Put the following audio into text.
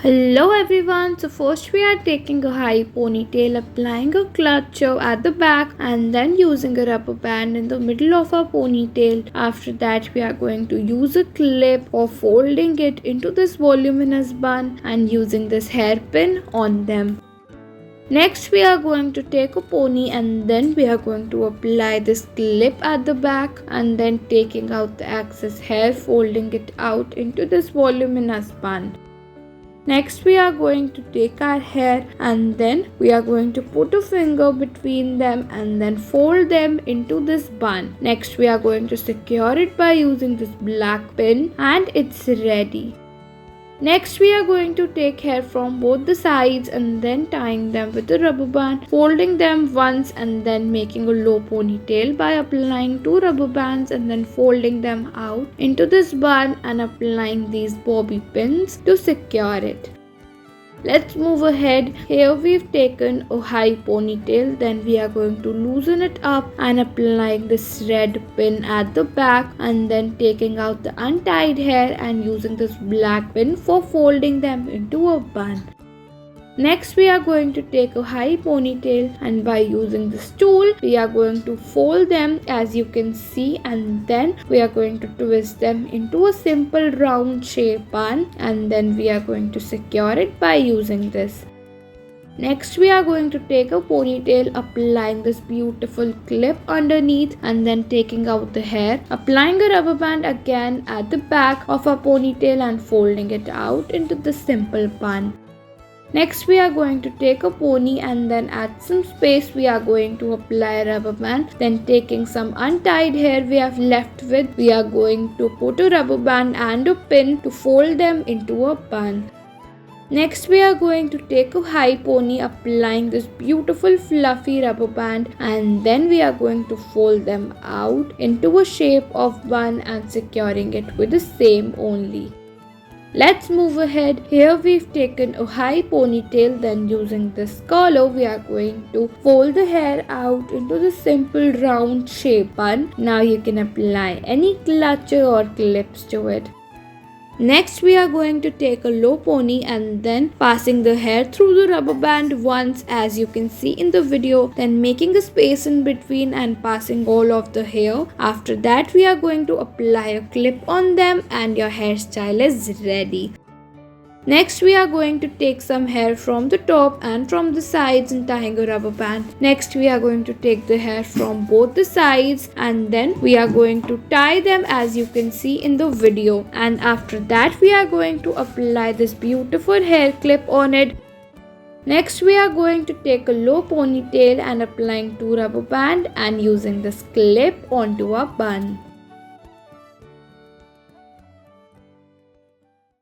Hello everyone, so first we are taking a high ponytail, applying a clutcher at the back and then using a rubber band in the middle of our ponytail. After that we are going to use a clip or folding it into this voluminous bun and using this hairpin on them. Next we are going to take a pony and then we are going to apply this clip at the back and then taking out the excess hair, folding it out into this voluminous bun. Next we are going to take our hair and then we are going to put a finger between them and then fold them into this bun. Next we are going to secure it by using this black pin and it's ready. Next we are going to take hair from both the sides and then tying them with a rubber band, folding them once and then making a low ponytail by applying two rubber bands and then folding them out into this bun and applying these bobby pins to secure it. Let's move ahead. Here we've taken a high ponytail, then we are going to loosen it up and applying this red pin at the back and then taking out the untied hair and using this black pin for folding them into a bun. Next we are going to take a high ponytail and by using this tool we are going to fold them as you can see and then we are going to twist them into a simple round shape bun and then we are going to secure it by using this. Next we are going to take a ponytail, applying this beautiful clip underneath and then taking out the hair, applying a rubber band again at the back of our ponytail and folding it out into the simple bun. Next we are going to take a pony and then at some space we are going to apply a rubber band. Then taking some untied hair we have left with, we are going to put a rubber band and a pin to fold them into a bun. Next we are going to take a high pony, applying this beautiful fluffy rubber band and then we are going to fold them out into a shape of bun and securing it with the same only. Let's move ahead. Here we've taken a high ponytail, then using this collar we are going to fold the hair out into the simple round shape bun. Now you can apply any clutcher or clips to it. Next we are going to take a low pony and then passing the hair through the rubber band once as you can see in the video, then making a space in between and passing all of the hair. After that we are going to apply a clip on them and your hairstyle is ready. Next we are going to take some hair from the top and from the sides and tying a rubber band. Next we are going to take the hair from both the sides and then we are going to tie them as you can see in the video. And after that we are going to apply this beautiful hair clip on it. Next we are going to take a low ponytail and applying two rubber band and using this clip onto our bun.